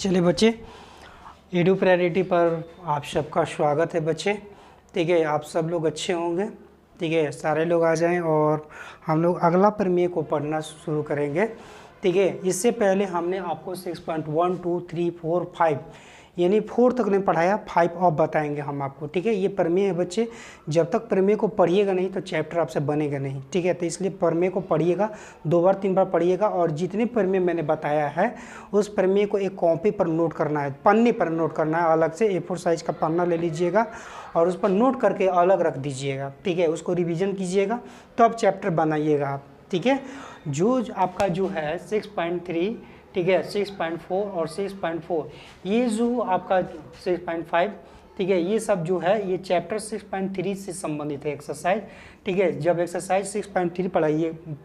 चलिए बच्चे, edu priority पर आप सबका स्वागत है बच्चे। ठीक है, आप सब लोग अच्छे होंगे। ठीक है, सारे लोग आ जाएं और हम लोग अगला प्रमेय को पढ़ना शुरू करेंगे। ठीक है, इससे पहले हमने आपको 6.1 2 3 4 5 यानी 4 तक नहीं पढ़ाया, 5 अब बताएंगे हम आपको। ठीक है, ये प्रमेय है बच्चे। जब तक प्रमेय को पढ़िएगा नहीं तो चैप्टर आपसे बनेगा नहीं। ठीक है, तो इसलिए प्रमेय को पढ़िएगा, 2 बार 3 बार पढ़िएगा और जितने प्रमेय मैंने बताया है उस प्रमेय को एक कॉपी पर नोट करना है, पन्ने पर नोट करना है। अलग से A4 साइज़ का पन्ना ले लीजिएगा और उस पर नोट करके अलग रख दीजिएगा। ठीक है, उसको रिवीजन कीजिएगा तो अब चैप्टर बनाइएगा आप। ठीक है, जो आपका जो है 6.3, ठीक है, 6.4 और 6.4, ये जो आपका 6.5, ठीक है, ये सब जो है ये चैप्टर 6.3 से संबंधित है एक्सरसाइज। ठीक है, जब एक्सरसाइज 6.3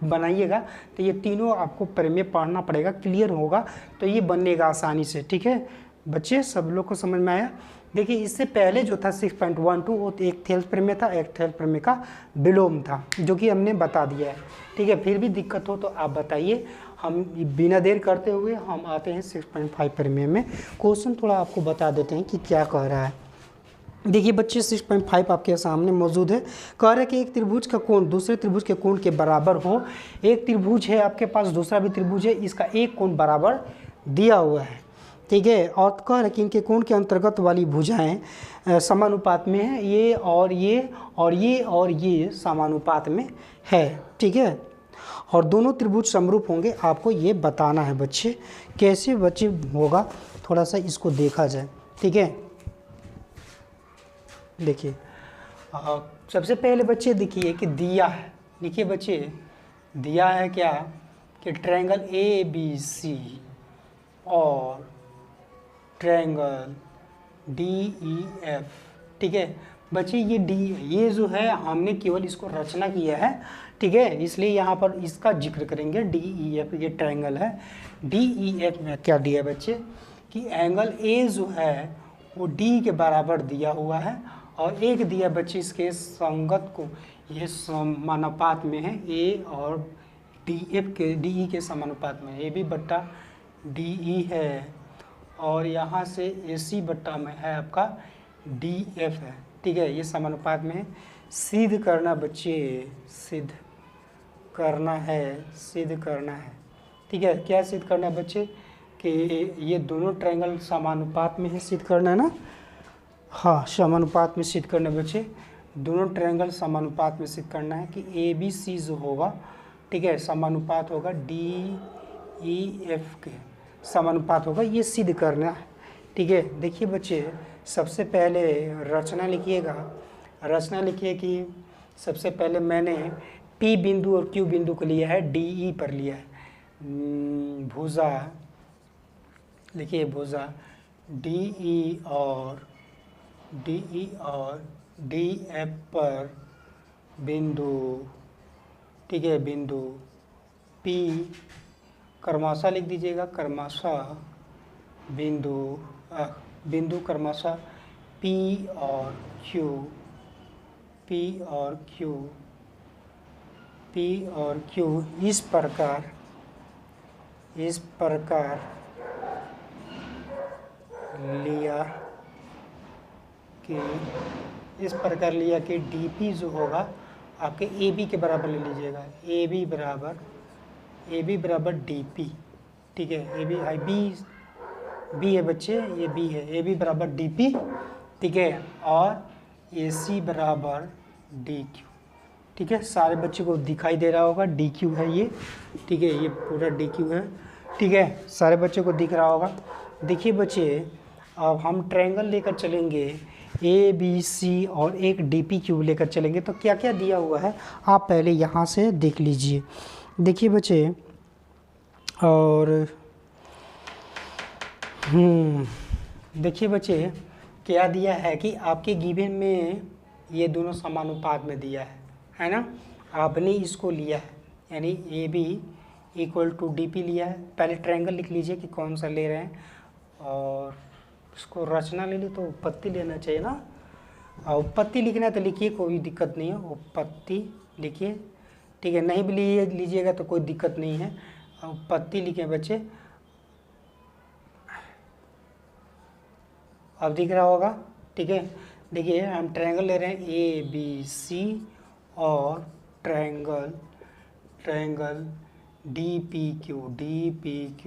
बनाइएगा तो ये तीनों आपको प्रमेय पढ़ना पड़ेगा, क्लियर होगा तो ये बनेगा आसानी से। ठीक है बच्चे, सब लोग को समझ में आया। देखिए, इससे पहले जो था 6.12 वो एक थेल्स प्रमेय था, एक थेल्स प्रमेय का विलोम था, जो कि हमने बता दिया है। ठीक है, फिर भी दिक्कत हो तो आप बताइए। हम बिना देर करते हुए हम आते हैं 6.5 प्रमेय में। क्वेश्चन थोड़ा आपको बता देते हैं कि क्या कह रहा है। देखिए बच्चे, 6.5 आपके सामने मौजूद है। कह रहा है कि एक त्रिभुज का कोण दूसरे त्रिभुज के कोण के बराबर हो। एक त्रिभुज है आपके पास, दूसरा भी त्रिभुज है, इसका एक कोण बराबर दिया हुआ है। ठीक है, और कह रहा है कि इनके कोण के अंतर्गत वाली भुजाएं समानुपात में है। ये और ये और ये और ये समानुपात में है। ठीक है, और दोनों त्रिभुज समरूप होंगे, आपको ये बताना है बच्चे। कैसे बच्चे होगा, थोड़ा सा इसको देखा जाए। ठीक है, देखिए सबसे पहले बच्चे देखिए कि दिया है। देखिए बच्चे, दिया है क्या कि ट्रायंगल ABC और ट्रायंगल DEF। ठीक है बच्चे, ये जो है हमने केवल इसको रचना किया है। ठीक है, इसलिए यहाँ पर इसका जिक्र करेंगे। DEF ये ट्रायंगल है। DEF में क्या दिया बच्चे कि एंगल A जो है वो D के बराबर दिया हुआ है, और एक दिया बच्चे इसके संगत को, ये समानुपात में है A और DE के समानुपात में। AB बट्टा DE है और यहाँ से AC बट्टा में है आपका DF है। ठीक है, ये समानुपात में है। सिद्ध करना बच्चे, सिद्ध करना है। ठीक है, क्या सिद्ध करना है बच्चे कि ये दोनों ट्रायंगल समानुपात में है, सिद्ध करना है ना। हाँ, समानुपात में सिद्ध करना है बच्चे, दोनों ट्रायंगल समानुपात में सिद्ध करना है कि ABC जो होगा, ठीक है, समानुपात होगा DEF के समानुपात होगा, ये सिद्ध करना है। ठीक है, देखिए बच्चे, सबसे पहले रचना लिखिएगा। रचना लिखिए कि सबसे पहले मैंने P बिंदु और Q बिंदु को लिया है, DE पर लिया है। भुजा लिखिए, भुजा DE और DF पर बिंदु, ठीक है, बिंदु P क्रमशः लिख दीजिएगा, क्रमशः बिंदु क्रमशः P और Q इस प्रकार लिया कि DP जो होगा आपके AB के बराबर ले लीजिएगा। AB बराबर DP। ठीक है, B है बच्चे, ये B है, AB बराबर DP। ठीक है, और AC बराबर DQ। ठीक है, सारे बच्चे को दिखाई दे रहा होगा, DQ है ये। ठीक है, ये पूरा DQ है। ठीक है, सारे बच्चों को दिख रहा होगा। देखिए बच्चे, अब हम ट्रायंगल लेकर चलेंगे ABC और एक DPQ लेकर चलेंगे, तो क्या क्या दिया हुआ है आप पहले यहाँ से देख लीजिए। देखिए बच्चे, और देखिए बच्चे, क्या दिया है कि आपके गिवन में ये दोनों समानुपात में दिया है ना। आपने इसको लिया है, यानी AB इक्वल टू DP लिया है। पहले ट्रायंगल लिख लीजिए कि कौन सा ले रहे हैं, और इसको रचना ले ली तो उत्पत्ति लेना चाहिए ना। और उत्पत्ति लिखना है तो लिखिए, कोई दिक्कत नहीं है, उत्पत्ति लिखिए। ठीक है, नहीं भी लीजिएगा तो कोई दिक्कत नहीं है, उत्पत्ति लिखें बच्चे। अब दिख रहा होगा, ठीक है। देखिए हम ट्रायंगल ले रहे हैं ABC और ट्रायंगल DPQ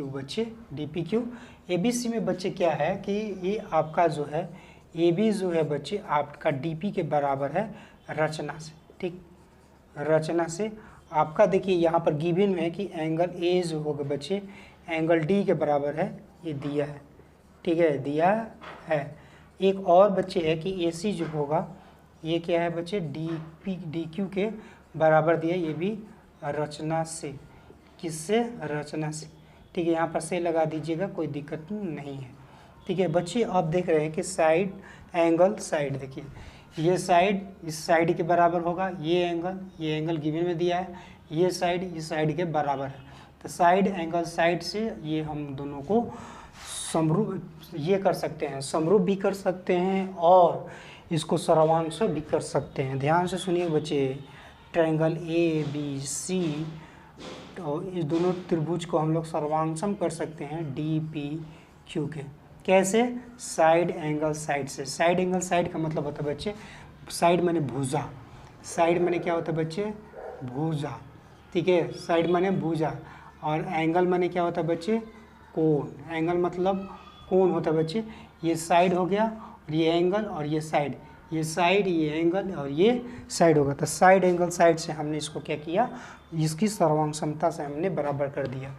बच्चे, DPQ ABC में बच्चे क्या है कि ये आपका जो है AB जो है बच्चे आपका DP के बराबर है रचना से, ठीक। रचना से आपका देखिए यहाँ पर गिवन में है कि एंगल A जो होगा बच्चे एंगल D के बराबर है, ये दिया है, ठीक है, दिया है। एक और बच्चे है कि AC जो होगा ये क्या है बच्चे DQ के बराबर दिया, ये भी रचना से, किससे, रचना से, ठीक है। यहाँ पर से लगा दीजिएगा, कोई दिक्कत नहीं है, ठीक है। बच्चे आप देख रहे हैं कि साइड एंगल साइड, देखिए ये साइड इस साइड के बराबर होगा, ये एंगल गिवन में दिया है, ये साइड इस साइड के बराबर है, तो साइड एंगल साइड से ये हम दोनों को समरूप ये कर सकते हैं, समरूप भी कर सकते हैं और इसको सर्वांश भी कर सकते हैं। ध्यान से सुनिए बच्चे, ट्रायंगल ABC और इस दोनों त्रिभुज को हम लोग सर्वांशम कर सकते हैं DPQ के, कैसे, साइड एंगल साइड से। साइड एंगल साइड का मतलब होता है बच्चे, साइड माने भुजा, साइड माने क्या होता है बच्चे, भुजा, ठीक है, साइड माने भुजा, और एंगल माने क्या होता है बच्चे, कोण। एंगल मतलब कोण होता है बच्चे, ये साइड हो गया और ये एंगल और ये साइड, ये साइड ये एंगल और ये साइड होगा, तो साइड एंगल साइड से हमने इसको क्या किया, इसकी सर्वांगसमता से हमने बराबर कर दिया।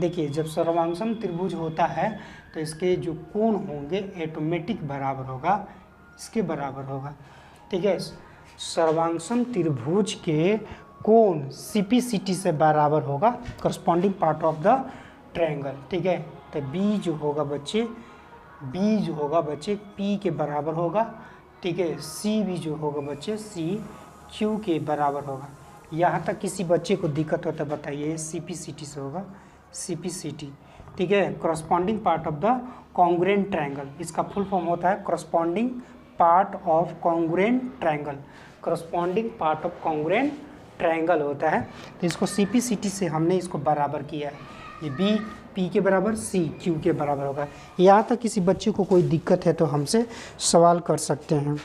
देखिए जब सर्वांगसम त्रिभुज होता है तो इसके जो कोण होंगे ऑटोमेटिक बराबर होगा, इसके बराबर होगा, ठीक है। सर्वांगसम त्रिभुज के कोण CPCT से बराबर होगा, corresponding part of the triangle, ठीक है। तो B जो होगा बच्चे P के बराबर होगा, ठीक है। C भी जो होगा बच्चे CQ के बराबर होगा। यहाँ तक किसी बच्चे को दिक्कत होता है बताइए, CPCT से होगा, CPCT, ठीक है, corresponding part of the congruent triangle, इसका फुल फॉर्म होता है corresponding part of congruent triangle, corresponding part of congruent triangle होता है। तो इसको CPCT से हमने इसको बराबर किया है, ये B P के बराबर C Q के बराबर होगा। यहाँ तक किसी बच्चे को कोई दिक्कत है तो हमसे सवाल कर सकते हैं,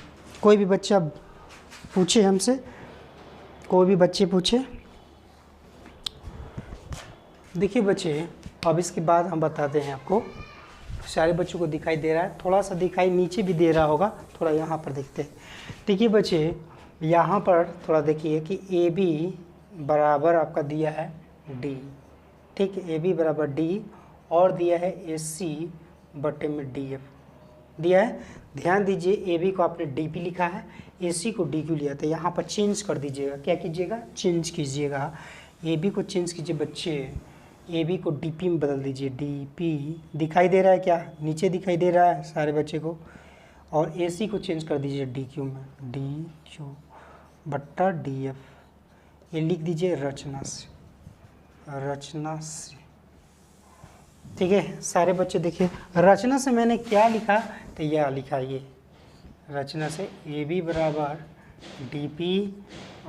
कोई भी बच्चा पूछे हमसे, कोई भी बच्चे पूछे। देखिए बच्चे अब इसके बाद हम बताते हैं आपको, सारे बच्चों को दिखाई दे रहा है, थोड़ा सा दिखाई नीचे भी दे रहा होगा, थोड़ा यहाँ पर देखते हैं। देखिए बच्चे यहाँ पर थोड़ा देखिए कि AB बराबर आपका दिया है D, ठीक है, AB बराबर D और दिया है AC बटे में DF दिया है। ध्यान दीजिए AB को आपने DP लिखा है, AC को DQ लिया, तो यहाँ पर चेंज कर दीजिएगा, क्या कीजिएगा, चेंज कीजिएगा, AB को चेंज कीजिए बच्चे, AB को DP में बदल दीजिए, DP दिखाई दे रहा है क्या, नीचे दिखाई दे रहा है सारे बच्चे को, और AC को चेंज कर दीजिए DQ में, DQ बट्टा DF, ये लिख दीजिए रचना से, ठीक है। सारे बच्चे देखिए रचना से मैंने क्या लिखा, तो यह लिखा, ये रचना से AB बराबर DP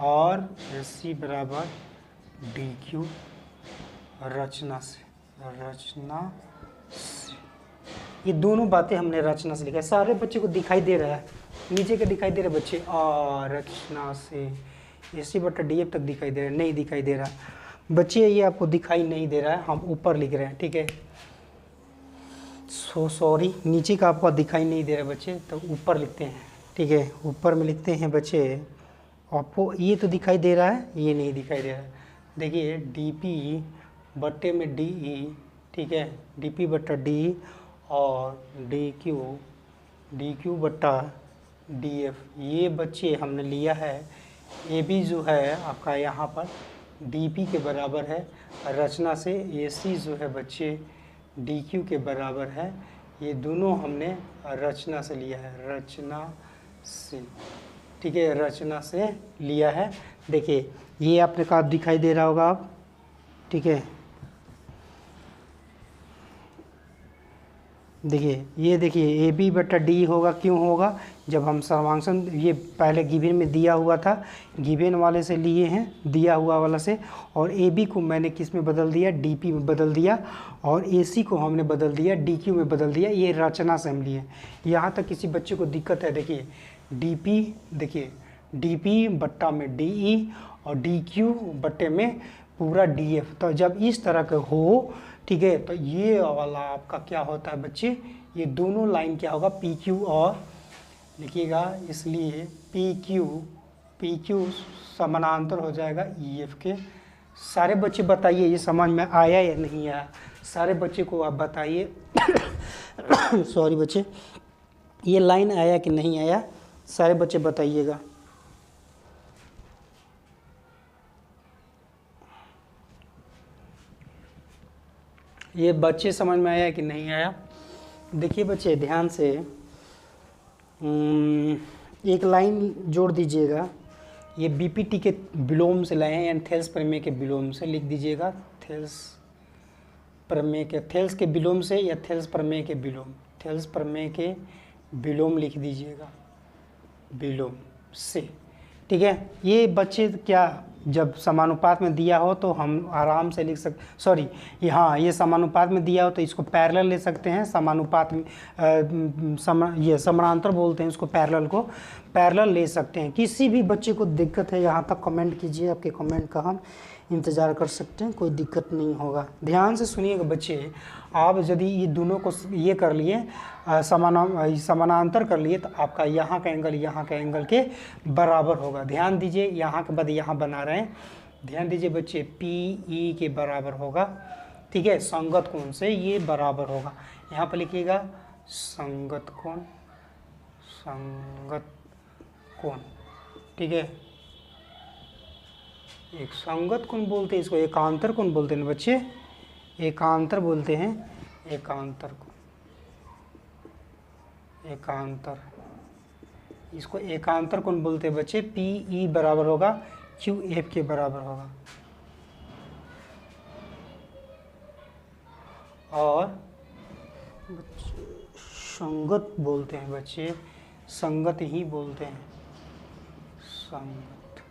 और AC बराबर DQ, रचना से ये दोनों बातें हमने रचना से लिखा है। सारे बच्चे को दिखाई दे रहा है, नीचे के दिखाई दे रहे बच्चे, और रचना से AC बटा DF तक दिखाई दे रहा है, नहीं दिखाई दे रहा बच्चे, ये आपको दिखाई नहीं दे रहा है, हम ऊपर लिख रहे हैं, ठीक है, सॉरी, नीचे का आपको दिखाई नहीं दे रहा बच्चे, तो ऊपर लिखते हैं, ठीक है, ऊपर में लिखते हैं बच्चे। आपको ये तो दिखाई दे रहा है, ये नहीं दिखाई दे रहा है, देखिए DP बट्टे में DE, ठीक है, DP बट्टा D और DQ बट्टा DF, ये बच्चे हमने लिया है। AB जो है आपका यहाँ पर DP के बराबर है, रचना से AC जो है बच्चे DQ के बराबर है, ये दोनों हमने रचना से लिया है, रचना से, ठीक है, रचना से लिया है। देखिए ये आपने कहा दिखाई दे रहा होगा आप, ठीक है, देखिए ये देखिए ए बी बटा डी होगा, क्यों होगा, जब हम सर्वांक्षण ये पहले गिवन में दिया हुआ था, गिवन वाले से लिए हैं, दिया हुआ वाला से, और ए बी को मैंने किस में बदल दिया, डी पी में बदल दिया, और ए सी को हमने बदल दिया डी क्यू में बदल दिया। ये रचना से हम लिए। यहाँ तक किसी बच्चे को दिक्कत है, देखिए डी पी, देखिए डी पी बट्टा में डी ई और डी क्यू बट्टे में पूरा डी एफ। तो जब इस तरह का हो, ठीक है, तो ये वाला आपका क्या होता है बच्चे, ये दोनों लाइन क्या होगा, पी क्यू और लिखिएगा, इसलिए पी क्यू समानांतर हो जाएगा ई एफ के। सारे बच्चे बताइए ये समझ में आया या नहीं आया, सारे बच्चे को आप बताइए। सॉरी बच्चे, ये लाइन आया कि नहीं आया, सारे बच्चे बताइएगा। ये बच्चे समझ में आया कि नहीं आया। देखिए बच्चे ध्यान से एक लाइन जोड़ दीजिएगा, ये बीपीटी के विलोम से लाए हैं, यानी थेल्स प्रमेय के विलोम से, लिख दीजिएगा थेल्स प्रमेय के, थेल्स के विलोम से या थेल्स प्रमेय के विलोम, थेल्स प्रमेय के विलोम लिख दीजिएगा, विलोम से, ठीक है। ये बच्चे क्या, जब समानुपात में दिया हो तो हम आराम से लिख सकते, सॉरी हाँ, ये समानुपात में दिया हो तो इसको पैरेलल ले सकते हैं, समानुपात में ये समानांतर बोलते हैं उसको, पैरेलल को पैरेलल ले सकते हैं। किसी भी बच्चे को दिक्कत है यहाँ तक कमेंट कीजिए, आपके कमेंट का हम इंतज़ार कर सकते हैं, कोई दिक्कत नहीं होगा। ध्यान से सुनिएगा बच्चे, आप यदि ये दोनों को ये कर लिए समानांतर कर लिए तो आपका यहाँ का एंगल के बराबर होगा। ध्यान दीजिए, यहाँ के बाद यहाँ बना रहे हैं, ध्यान दीजिए बच्चे, पी ई के बराबर होगा, ठीक है, संगत कोण से ये बराबर होगा। यहाँ पर लिखिएगा संगत कोण, ठीक है, एक संगत कोण बोलते हैं इसको, एकांतर कोण बोलते हैं बच्चे, एकांतर बोलते हैं, एकांतर कोण, एकांतर, इसको एकांतर कोण बोलते हैं बच्चे। पी ई बराबर होगा क्यू एफ के बराबर होगा, और संगत बोलते हैं बच्चे, संगत ही बोलते हैं, संगत,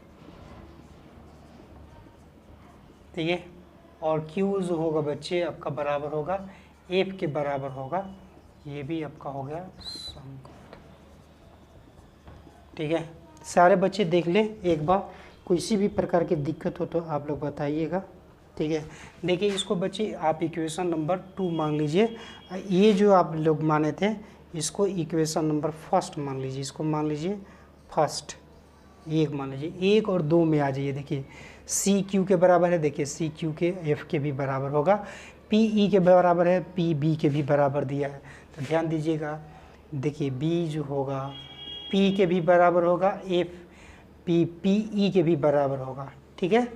ठीक है। और Q जो होगा बच्चे आपका बराबर होगा F के बराबर होगा, ये भी आपका हो गया संगत, ठीक है। सारे बच्चे देख लें एक बार, किसी भी प्रकार की दिक्कत हो तो आप लोग बताइएगा, ठीक है। देखिए इसको बच्चे आप इक्वेशन नंबर 2 मान लीजिए, ये जो आप लोग माने थे इसको इक्वेशन नंबर फर्स्ट मान लीजिए, इसको मान लीजिए फर्स्ट, एक मान लीजिए, 1 और 2 में आ जाइए। देखिए सी क्यू के बराबर है, देखिए सी क्यू के एफ के भी बराबर होगा, पी ई के बराबर है, पी बी के भी बराबर दिया है, तो ध्यान दीजिएगा। देखिए बी जो होगा पी के भी बराबर होगा, एफ पी पी ई के भी बराबर होगा, ठीक है।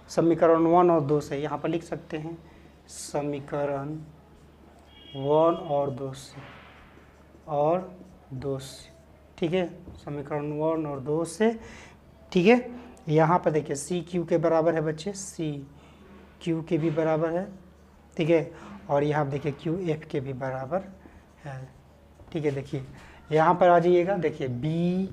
समीकरण 1 और 2 से यहाँ पर लिख सकते हैं, समीकरण 1 और 2 से, और 2 से, ठीक है, समीकरण 1 और 2 से, ठीक है। यहाँ पर देखिए सी क्यू के बराबर है बच्चे, सी क्यू के भी बराबर है, ठीक है, और यहाँ पर देखिए क्यू एफ के भी बराबर है, ठीक है। देखिए यहाँ पर आ जाइएगा, देखिए बी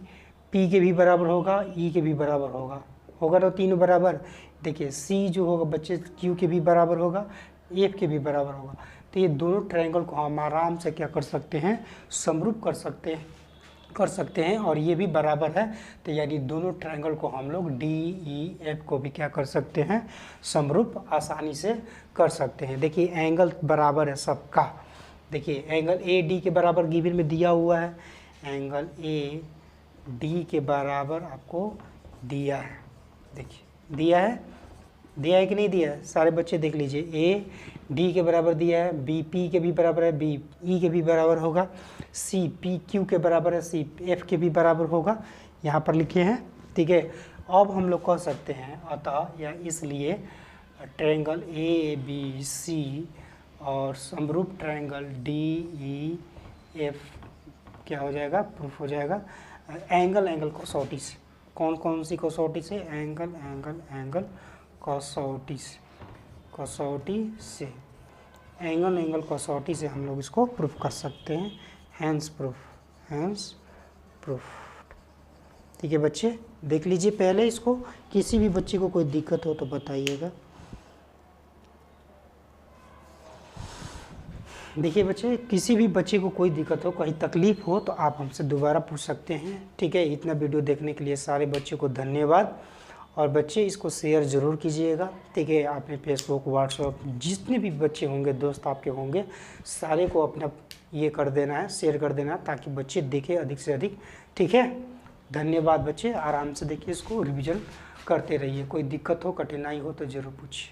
पी के भी बराबर होगा, ई के भी बराबर होगा, होगा तो तीनों बराबर। देखिए सी जो होगा बच्चे क्यू के भी बराबर होगा, एफ के भी बराबर होगा, तो ये दोनों ट्रायंगल को हम आराम से क्या कर सकते हैं, समरूप कर सकते हैं, और ये भी बराबर है, तो यानी दोनों ट्रायंगल को हम लोग डी ई एफ को भी क्या कर सकते हैं, समरूप आसानी से कर सकते हैं। देखिए एंगल बराबर है सबका, देखिए एंगल ए डी के बराबर गिवन में दिया हुआ है, एंगल ए डी के बराबर आपको दिया है, देखिए दिया है कि नहीं दिया है, सारे बच्चे देख लीजिए, ए डी के बराबर दिया है, बी पी के भी बराबर है, बी ई के भी बराबर होगा, सी पी क्यू के बराबर है, सी एफ के भी बराबर होगा, यहाँ पर लिखे हैं, ठीक है। अब हम लोग कह सकते हैं अतः या इसलिए ट्रायंगल ए बी सी और समरूप ट्रायंगल डी ई एफ क्या हो जाएगा, प्रूफ हो जाएगा एंगल कसौटी से। कौन सी कसौटी से, एंगल कसौटी से, एंगल कसौटी से हम लोग इसको प्रूफ कर सकते हैं। Hence proof. ठीक है बच्चे, देख लीजिए पहले इसको। किसी भी बच्चे को कोई दिक्कत हो तो बताइएगा। देखिए बच्चे, किसी भी बच्चे को कोई दिक्कत हो, कोई तकलीफ हो तो आप हमसे दोबारा पूछ सकते हैं। ठीक है, इतना वीडियो देखने के लिए सारे बच्चों को धन्यवाद। और बच्चे इसको शेयर ज़रूर कीजिएगा। ठीक है, आपने फेसबुक, व्हाट्सएप, जितने भी बच्चे होंगे, दोस्त आपके होंगे, सारे को अपना ये कर देना है, शेयर कर देना है, ताकि बच्चे देखें अधिक से अधिक। ठीक है, धन्यवाद बच्चे। आराम से देखिए, इसको रिवीजन करते रहिए। कोई दिक्कत हो, कठिनाई हो तो ज़रूर पूछिए।